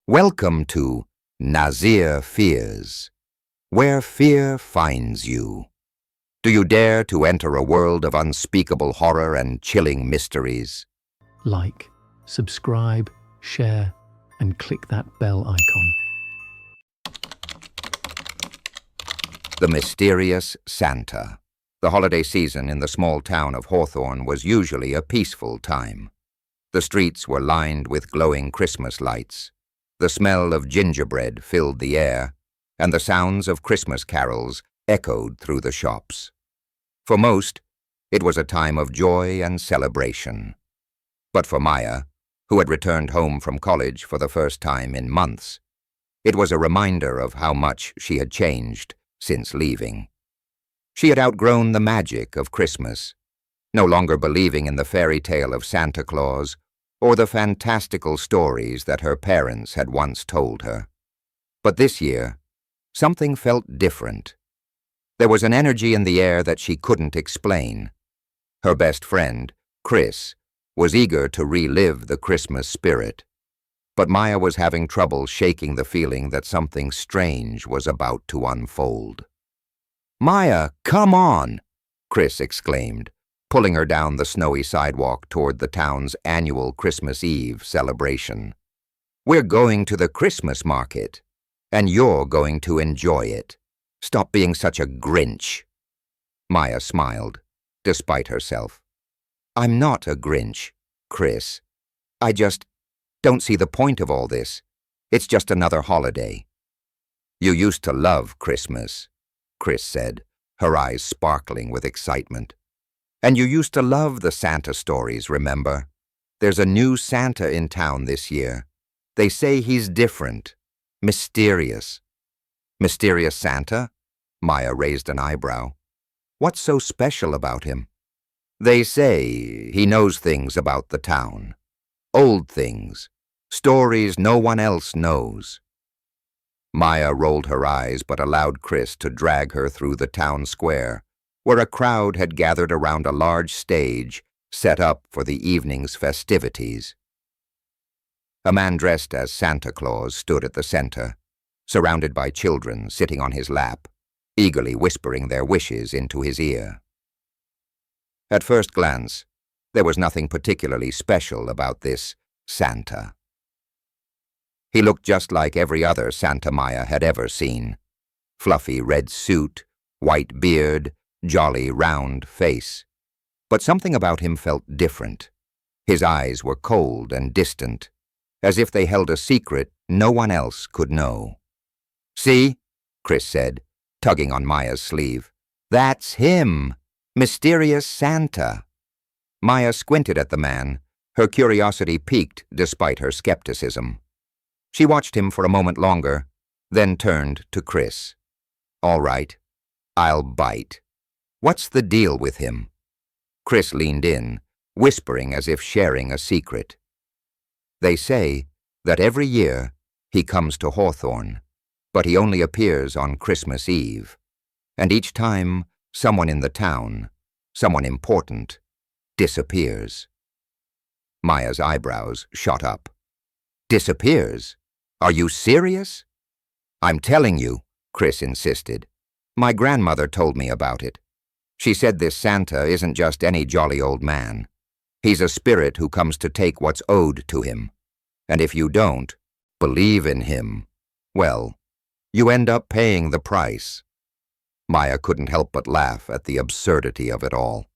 Welcome to Nazir Fears, where fear finds you. Do you dare to enter a world of unspeakable horror and chilling mysteries? Like, subscribe, share, and click that bell icon. The Mysterious Santa. The holiday season in the small town of Hawthorne was usually a peaceful time. The streets were lined with glowing Christmas lights. The smell of gingerbread filled the air, and the sounds of Christmas carols echoed through the shops. For most, it was a time of joy and celebration. But for Maya, who had returned home from college for the first time in months, it was a reminder of how much she had changed since leaving. She had outgrown the magic of Christmas, no longer believing in the fairy tale of Santa Claus or the fantastical stories that her parents had once told her. But this year, something felt different. There was an energy in the air that she couldn't explain. Her best friend, Chris, was eager to relive the Christmas spirit, but Maya was having trouble shaking the feeling that something strange was about to unfold. "Maya, come on!" Chris exclaimed, pulling her down the snowy sidewalk toward the town's annual Christmas Eve celebration. "We're going to the Christmas market, and you're going to enjoy it. Stop being such a Grinch." Maya smiled, despite herself. "I'm not a Grinch, Chris. I just don't see the point of all this. It's just another holiday." "You used to love Christmas," Chris said, her eyes sparkling with excitement. "And you used to love the Santa stories, remember? There's a new Santa in town this year. They say he's different, mysterious." "Mysterious Santa?" Maya raised an eyebrow. "What's so special about him?" "They say he knows things about the town. Old things, stories no one else knows." Maya rolled her eyes but allowed Chris to drag her through the town square, where a crowd had gathered around a large stage set up for the evening's festivities. A man dressed as Santa Claus stood at the center, surrounded by children sitting on his lap, eagerly whispering their wishes into his ear. At first glance, there was nothing particularly special about this Santa. He looked just like every other Santa Maya had ever seen. Fluffy red suit, white beard, jolly round face. But something about him felt different. His eyes were cold and distant, as if they held a secret no one else could know. "See?" Chris said, tugging on Maya's sleeve. "That's him! Mysterious Santa!" Maya squinted at the man, her curiosity piqued despite her skepticism. She watched him for a moment longer, then turned to Chris. "All right, I'll bite. What's the deal with him?" Chris leaned in, whispering as if sharing a secret. "They say that every year he comes to Hawthorne, but he only appears on Christmas Eve. And each time someone in the town, someone important, disappears." Maya's eyebrows shot up. "Disappears? Are you serious?" "I'm telling you," Chris insisted. "My grandmother told me about it. She said this Santa isn't just any jolly old man. He's a spirit who comes to take what's owed to him. And if you don't believe in him, well, you end up paying the price." Maya couldn't help but laugh at the absurdity of it all.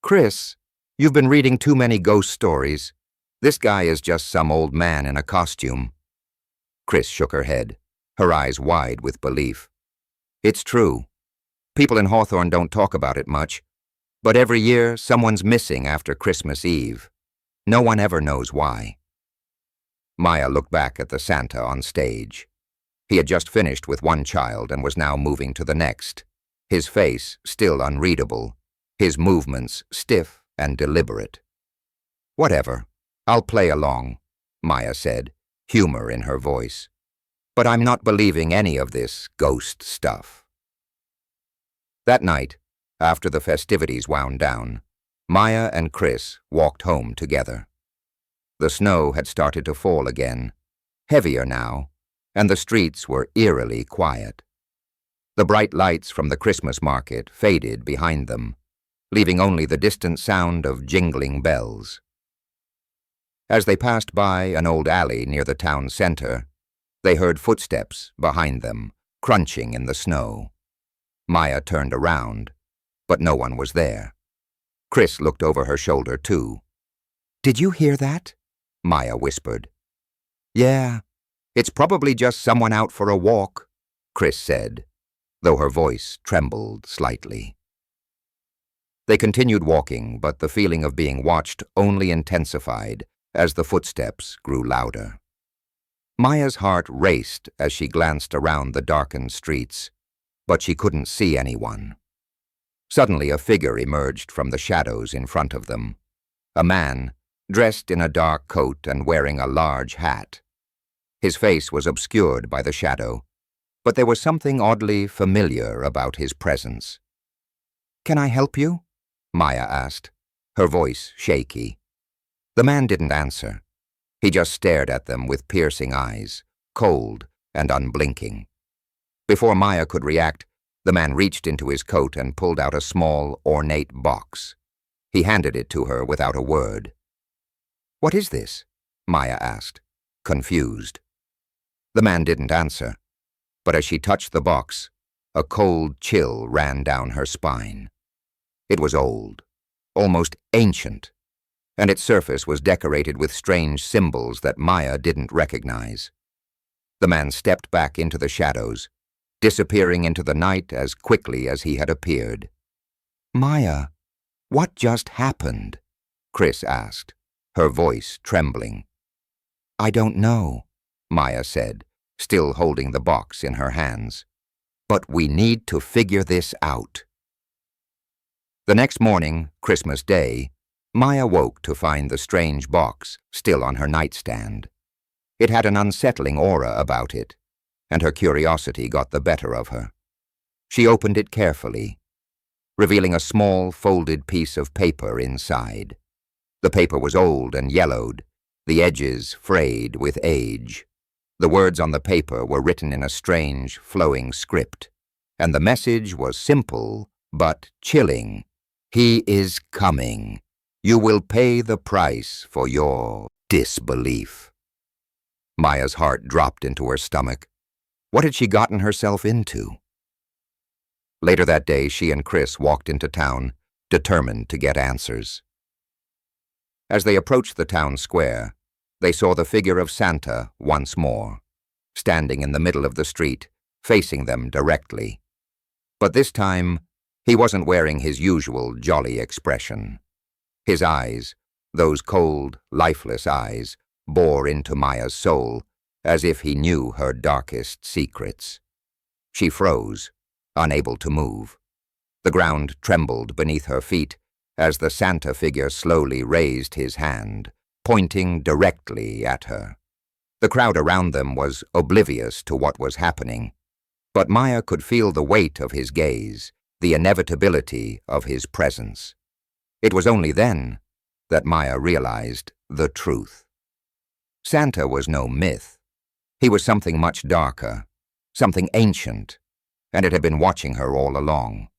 "Chris, you've been reading too many ghost stories. This guy is just some old man in a costume." Chris shook her head, her eyes wide with belief. "It's true. People in Hawthorne don't talk about it much, but every year someone's missing after Christmas Eve. No one ever knows why." Maya looked back at the Santa on stage. He had just finished with one child and was now moving to the next, his face still unreadable, his movements stiff and deliberate. "Whatever, I'll play along," Maya said, humor in her voice. "But I'm not believing any of this ghost stuff." That night, after the festivities wound down, Maya and Chris walked home together. The snow had started to fall again, heavier now, and the streets were eerily quiet. The bright lights from the Christmas market faded behind them, leaving only the distant sound of jingling bells. As they passed by an old alley near the town center, they heard footsteps behind them, crunching in the snow. Maya turned around, but no one was there. Chris looked over her shoulder, too. "Did you hear that?" Maya whispered. "Yeah, it's probably just someone out for a walk," Chris said, though her voice trembled slightly. They continued walking, but the feeling of being watched only intensified as the footsteps grew louder. Maya's heart raced as she glanced around the darkened streets, but she couldn't see anyone. Suddenly, a figure emerged from the shadows in front of them. A man, dressed in a dark coat and wearing a large hat. His face was obscured by the shadow, but there was something oddly familiar about his presence. "Can I help you?" Maya asked, her voice shaky. The man didn't answer. He just stared at them with piercing eyes, cold and unblinking. Before Maya could react, the man reached into his coat and pulled out a small, ornate box. He handed it to her without a word. "What is this?" Maya asked, confused. The man didn't answer, but as she touched the box, a cold chill ran down her spine. It was old, almost ancient, and its surface was decorated with strange symbols that Maya didn't recognize. The man stepped back into the shadows, disappearing into the night as quickly as he had appeared. "Maya, what just happened?" Chris asked, her voice trembling. "I don't know," Maya said, still holding the box in her hands. "But we need to figure this out." The next morning, Christmas Day, Maya woke to find the strange box still on her nightstand. It had an unsettling aura about it, and her curiosity got the better of her. She opened it carefully, revealing a small, folded piece of paper inside. The paper was old and yellowed, the edges frayed with age. The words on the paper were written in a strange, flowing script, and the message was simple but chilling. "He is coming. You will pay the price for your disbelief." Maya's heart dropped into her stomach. What had she gotten herself into? Later that day, she and Chris walked into town, determined to get answers. As they approached the town square, they saw the figure of Santa once more, standing in the middle of the street, facing them directly. But this time, he wasn't wearing his usual jolly expression. His eyes, those cold, lifeless eyes, bore into Maya's soul as if he knew her darkest secrets. She froze, unable to move. The ground trembled beneath her feet as the Santa figure slowly raised his hand, pointing directly at her. The crowd around them was oblivious to what was happening, but Maya could feel the weight of his gaze, the inevitability of his presence. It was only then that Maya realized the truth. Santa was no myth. He was something much darker, something ancient, and it had been watching her all along.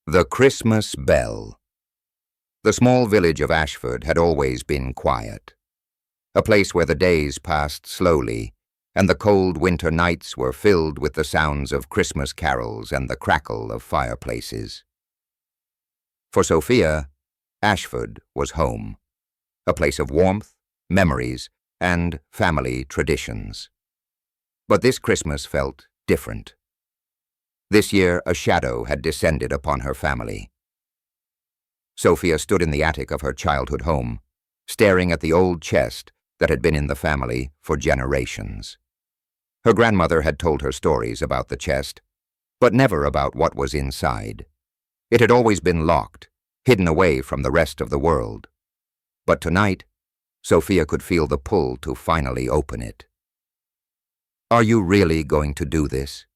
The Christmas Bell. The small village of Ashford had always been quiet, a place where the days passed slowly, and the cold winter nights were filled with the sounds of Christmas carols and the crackle of fireplaces. For Sophia, Ashford was home, a place of warmth, memories, and family traditions. But this Christmas felt different. This year, a shadow had descended upon her family. Sophia stood in the attic of her childhood home, staring at the old chest that had been in the family for generations. Her grandmother had told her stories about the chest, but never about what was inside. It had always been locked, hidden away from the rest of the world. But tonight, Sophia could feel the pull to finally open it. "Are you really going to do this?"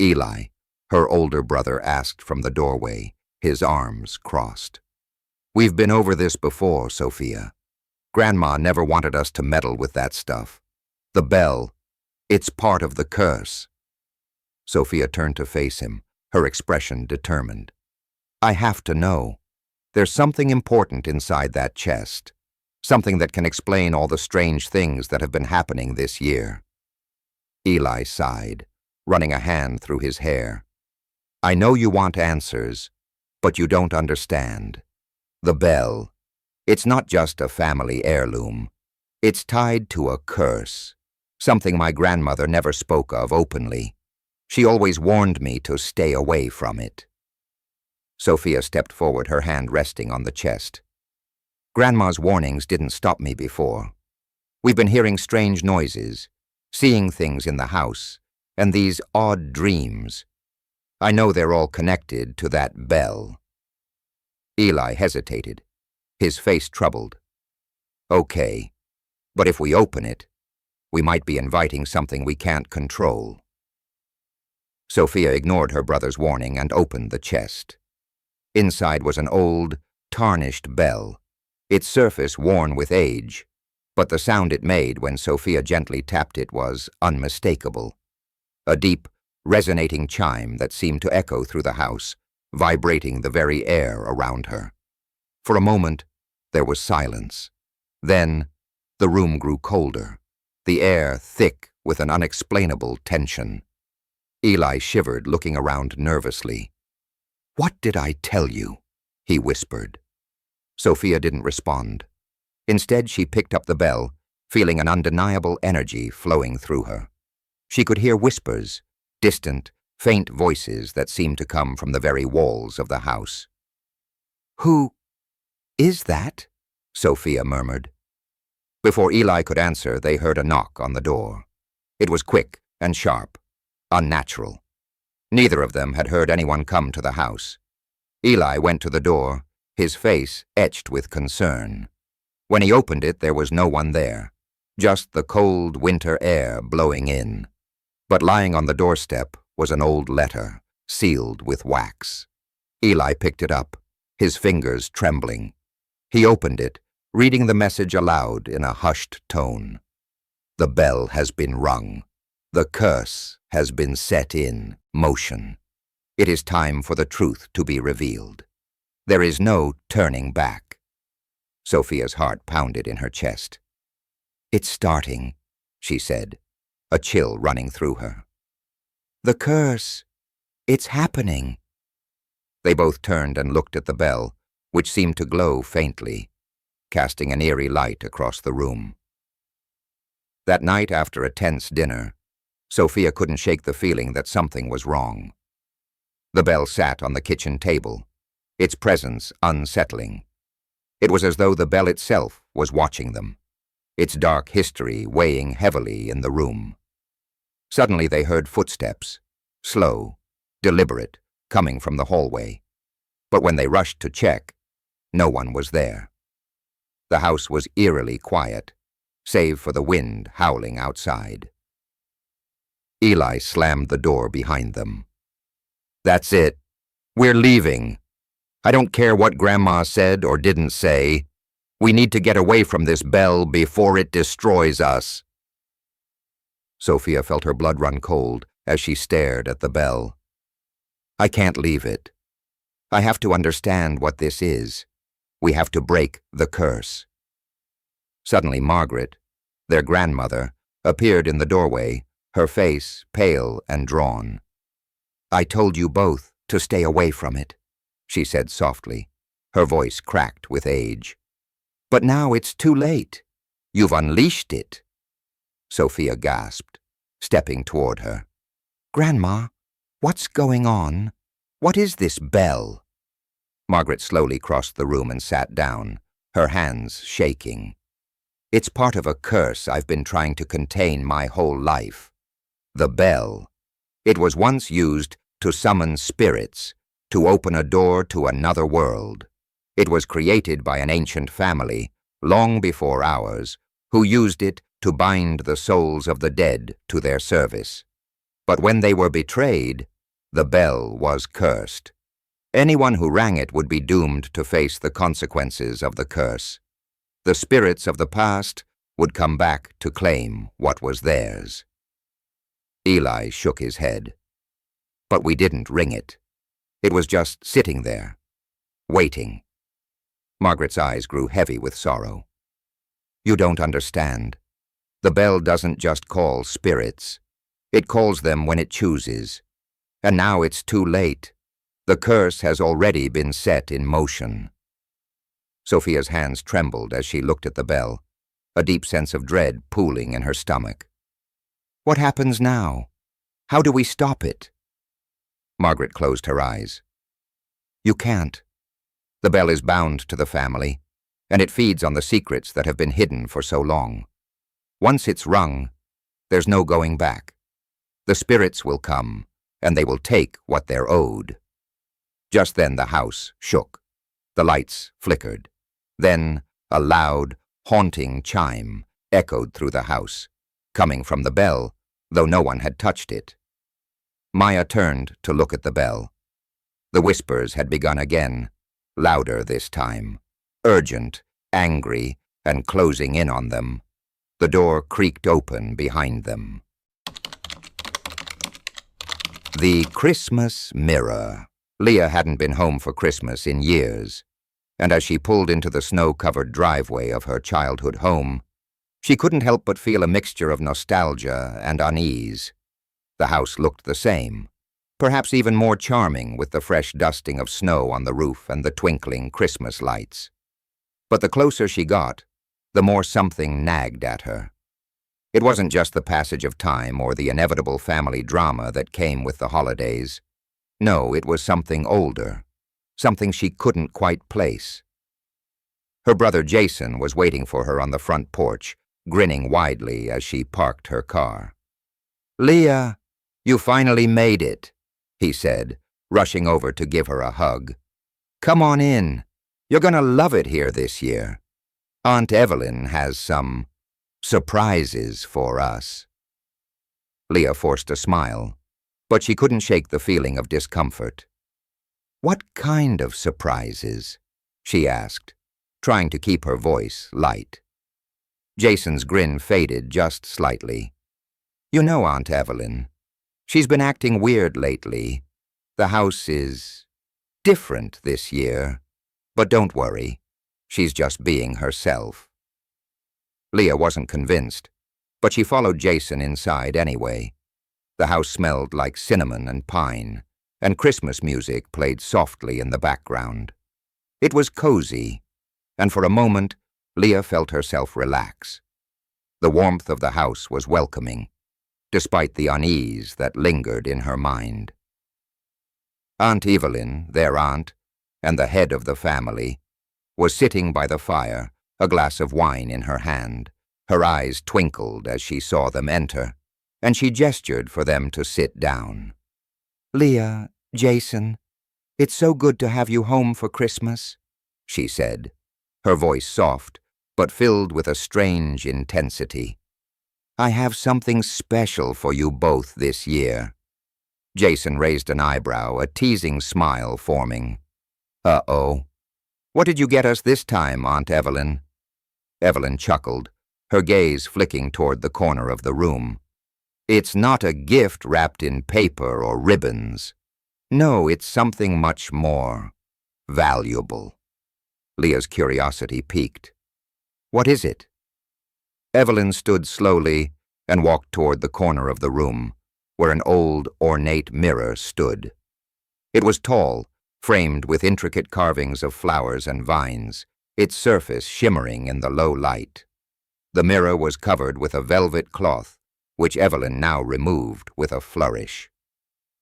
Eli, her older brother, asked from the doorway, his arms crossed. "We've been over this before, Sophia. Grandma never wanted us to meddle with that stuff. The bell, it's part of the curse." Sophia turned to face him, her expression determined. "I have to know. There's something important inside that chest. Something that can explain all the strange things that have been happening this year." Eli sighed, running a hand through his hair. "I know you want answers, but you don't understand. The bell, it's not just a family heirloom. It's tied to a curse, something my grandmother never spoke of openly. She always warned me to stay away from it." Sophia stepped forward, her hand resting on the chest. "Grandma's warnings didn't stop me before. We've been hearing strange noises, seeing things in the house, and these odd dreams. I know they're all connected to that bell." Eli hesitated, his face troubled. "Okay, but if we open it, we might be inviting something we can't control." Sophia ignored her brother's warning and opened the chest. Inside was an old, tarnished bell, its surface worn with age, but the sound it made when Sophia gently tapped it was unmistakable. A deep, resonating chime that seemed to echo through the house, vibrating the very air around her. For a moment, there was silence. Then, the room grew colder, the air thick with an unexplainable tension. Eli shivered, looking around nervously. "What did I tell you?" he whispered. Sophia didn't respond. Instead, she picked up the bell, feeling an undeniable energy flowing through her. She could hear whispers, distant, faint voices that seemed to come from the very walls of the house. "Who is that?" Sophia murmured. Before Eli could answer, they heard a knock on the door. It was quick and sharp, unnatural. Neither of them had heard anyone come to the house. Eli went to the door, his face etched with concern. When he opened it, there was no one there, just the cold winter air blowing in. But lying on the doorstep was an old letter, sealed with wax. Eli picked it up, his fingers trembling. He opened it, reading the message aloud in a hushed tone. "The bell has been rung. The curse has been set in motion. It is time for the truth to be revealed. There is no turning back." Sophia's heart pounded in her chest. "It's starting," she said, a chill running through her. "The curse, it's happening." They both turned and looked at the bell, which seemed to glow faintly, casting an eerie light across the room. That night, after a tense dinner, Sophia couldn't shake the feeling that something was wrong. The bell sat on the kitchen table, its presence unsettling. It was as though the bell itself was watching them, its dark history weighing heavily in the room. Suddenly they heard footsteps, slow, deliberate, coming from the hallway. But when they rushed to check, no one was there. The house was eerily quiet, save for the wind howling outside. Eli slammed the door behind them. "That's it. We're leaving. I don't care what Grandma said or didn't say. We need to get away from this bell before it destroys us." Sophia felt her blood run cold as she stared at the bell. "I can't leave it. I have to understand what this is. We have to break the curse." Suddenly Margaret, their grandmother, appeared in the doorway, her face pale and drawn. "I told you both to stay away from it," she said softly, her voice cracked with age. "But now it's too late. You've unleashed it." Sophia gasped, stepping toward her. "Grandma, what's going on? What is this bell?" Margaret slowly crossed the room and sat down, her hands shaking. "It's part of a curse I've been trying to contain my whole life. The bell. It was once used to summon spirits, to open a door to another world. It was created by an ancient family, long before ours, who used it to bind the souls of the dead to their service. But when they were betrayed, the bell was cursed. Anyone who rang it would be doomed to face the consequences of the curse. The spirits of the past would come back to claim what was theirs. Eli shook his head. But we didn't ring it. It was just sitting there, waiting. Margaret's eyes grew heavy with sorrow. You don't understand. The bell doesn't just call spirits. It calls them when it chooses. And now it's too late. The curse has already been set in motion. Sophia's hands trembled as she looked at the bell, a deep sense of dread pooling in her stomach. What happens now? How do we stop it? Margaret closed her eyes. You can't. The bell is bound to the family, and it feeds on the secrets that have been hidden for so long. Once it's rung, there's no going back. The spirits will come, and they will take what they're owed. Just then the house shook. The lights flickered. Then a loud, haunting chime echoed through the house, coming from the bell, though no one had touched it. Maya turned to look at the bell. The whispers had begun again, louder this time, urgent, angry, and closing in on them. The door creaked open behind them. The Christmas mirror. Leah hadn't been home for Christmas in years, and as she pulled into the snow-covered driveway of her childhood home, she couldn't help but feel a mixture of nostalgia and unease. The house looked the same, perhaps even more charming with the fresh dusting of snow on the roof and the twinkling Christmas lights. But the closer she got, the more something nagged at her. It wasn't just the passage of time or the inevitable family drama that came with the holidays. No, it was something older, something she couldn't quite place. Her brother Jason was waiting for her on the front porch, grinning widely as she parked her car. "Leah, you finally made it," he said, rushing over to give her a hug. "Come on in. You're gonna love it here this year. Aunt Evelyn has some surprises for us." Leah forced a smile, but she couldn't shake the feeling of discomfort. "What kind of surprises?" she asked, trying to keep her voice light. Jason's grin faded just slightly. "You know Aunt Evelyn. She's been acting weird lately. The house is different this year, but don't worry. She's just being herself." Leah wasn't convinced, but she followed Jason inside anyway. The house smelled like cinnamon and pine, and Christmas music played softly in the background. It was cozy, and for a moment, Leah felt herself relax. The warmth of the house was welcoming, despite the unease that lingered in her mind. Aunt Evelyn, their aunt, and the head of the family, was sitting by the fire, a glass of wine in her hand. Her eyes twinkled as she saw them enter, and she gestured for them to sit down. "Leah, Jason, it's so good to have you home for Christmas," she said, her voice soft, but filled with a strange intensity. "I have something special for you both this year." Jason raised an eyebrow, a teasing smile forming. "Uh-oh. What did you get us this time, Aunt Evelyn?" Evelyn chuckled, her gaze flicking toward the corner of the room. "It's not a gift wrapped in paper or ribbons. No, it's something much more valuable." Leah's curiosity piqued. "What is it?" Evelyn stood slowly and walked toward the corner of the room, where an old, ornate mirror stood. It was tall, framed with intricate carvings of flowers and vines, its surface shimmering in the low light. The mirror was covered with a velvet cloth, which Evelyn now removed with a flourish.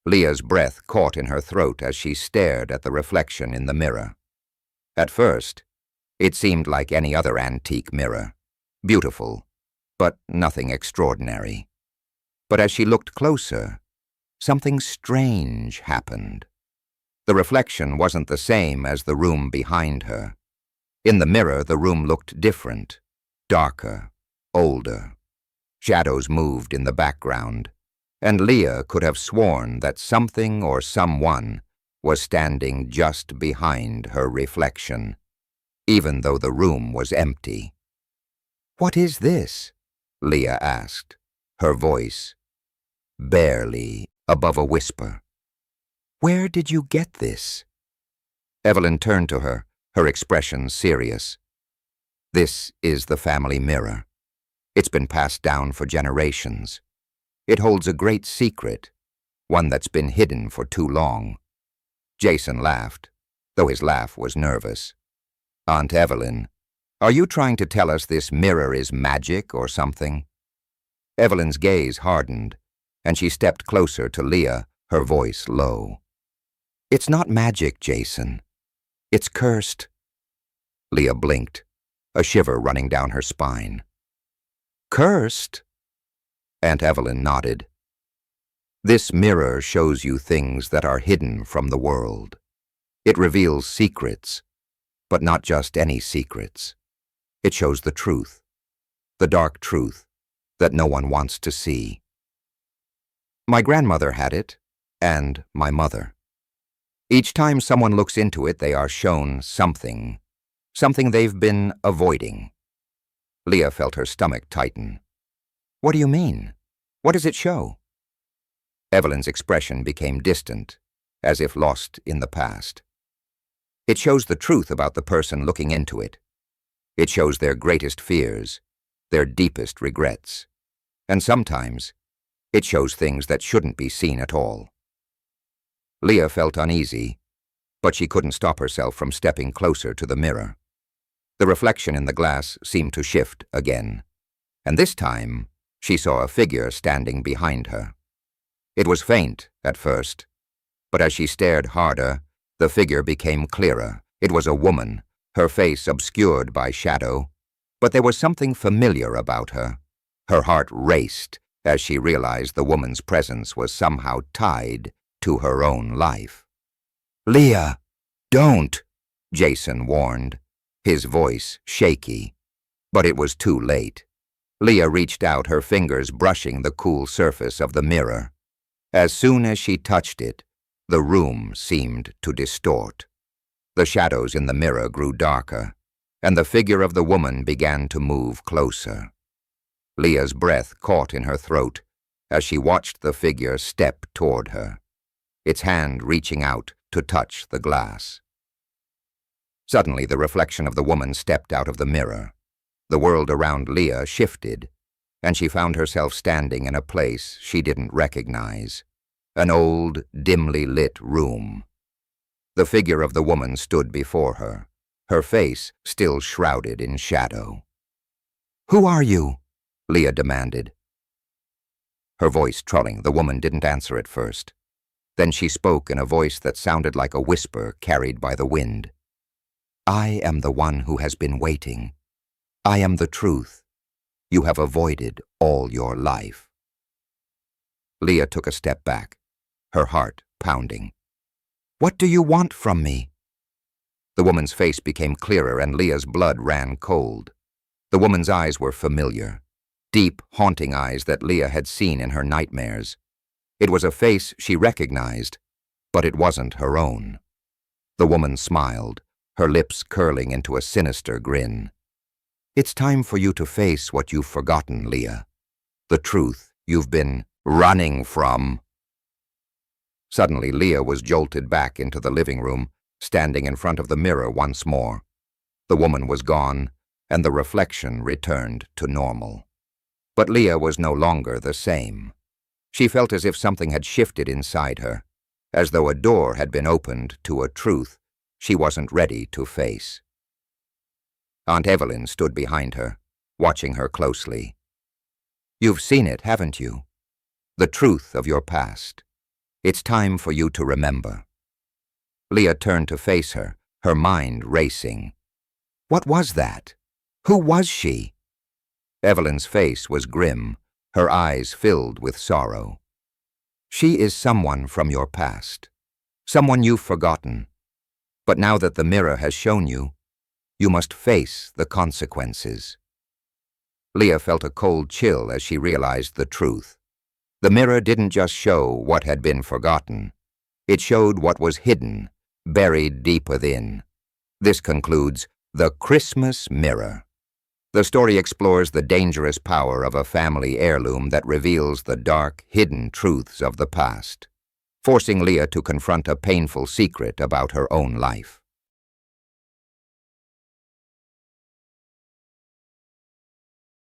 Leah's breath caught in her throat as she stared at the reflection in the mirror. At first, it seemed like any other antique mirror, beautiful, but nothing extraordinary. But as she looked closer, something strange happened. The reflection wasn't the same as the room behind her. In the mirror, the room looked different, darker, older. Shadows moved in the background, and Leah could have sworn that something or someone was standing just behind her reflection. even though the room was empty. "What is this?" Leah asked, her voice barely above a whisper. "Where did you get this?" Evelyn turned to her, her expression serious. "This is the family mirror. It's been passed down for generations. It holds a great secret, one that's been hidden for too long." Jason laughed, though his laugh was nervous. "Aunt Evelyn, are you trying to tell us this mirror is magic or something?" Evelyn's gaze hardened, and she stepped closer to Leah, her voice low. "It's not magic, Jason. It's cursed." Leah blinked, a shiver running down her spine. "Cursed?" Aunt Evelyn nodded. "This mirror shows you things that are hidden from the world. It reveals secrets, but not just any secrets. It shows the truth, the dark truth that no one wants to see. My grandmother had it, and my mother. Each time someone looks into it, they are shown something they've been avoiding." Leah felt her stomach tighten. "What do you mean? What does it show?" Evelyn's expression became distant, as if lost in the past. "It shows the truth about the person looking into it. It shows their greatest fears, their deepest regrets. And sometimes, it shows things that shouldn't be seen at all." Leah felt uneasy, but she couldn't stop herself from stepping closer to the mirror. The reflection in the glass seemed to shift again, and this time she saw a figure standing behind her. It was faint at first, but as she stared harder, the figure became clearer. It was a woman, her face obscured by shadow, but there was something familiar about her. Her heart raced as she realized the woman's presence was somehow tied to her own life. "Leah, don't," Jason warned, his voice shaky. But it was too late. Leah reached out, her fingers brushing the cool surface of the mirror. As soon as she touched it, the room seemed to distort. The shadows in the mirror grew darker, and the figure of the woman began to move closer. Leah's breath caught in her throat as she watched the figure step toward her, its hand reaching out to touch the glass. Suddenly, the reflection of the woman stepped out of the mirror. The world around Leah shifted, and she found herself standing in a place she didn't recognize, an old, dimly lit room. The figure of the woman stood before her, her face still shrouded in shadow. "Who are you?" Leah demanded. Her voice trolling, the woman didn't answer at first. Then she spoke in a voice that sounded like a whisper carried by the wind. "I am the one who has been waiting. I am the truth you have avoided all your life." Leah took a step back, her heart pounding. "What do you want from me?" The woman's face became clearer and Leah's blood ran cold. The woman's eyes were familiar, deep, haunting eyes that Leah had seen in her nightmares. It was a face she recognized, but it wasn't her own. The woman smiled, her lips curling into a sinister grin. "It's time for you to face what you've forgotten, Leah. The truth you've been running from." Suddenly, Leah was jolted back into the living room, standing in front of the mirror once more. The woman was gone, and the reflection returned to normal. But Leah was no longer the same. She felt as if something had shifted inside her, as though a door had been opened to a truth she wasn't ready to face. Aunt Evelyn stood behind her, watching her closely. "You've seen it, haven't you? The truth of your past. It's time for you to remember." Leah turned to face her, her mind racing. What was that? Who was she? Evelyn's face was grim, her eyes filled with sorrow. "She is someone from your past, someone you've forgotten. But now that the mirror has shown you, you must face the consequences." Leah felt a cold chill as she realized the truth. The mirror didn't just show what had been forgotten. It showed what was hidden, buried deep within. This concludes The Christmas Mirror. The story explores the dangerous power of a family heirloom that reveals the dark, hidden truths of the past, forcing Leah to confront a painful secret about her own life.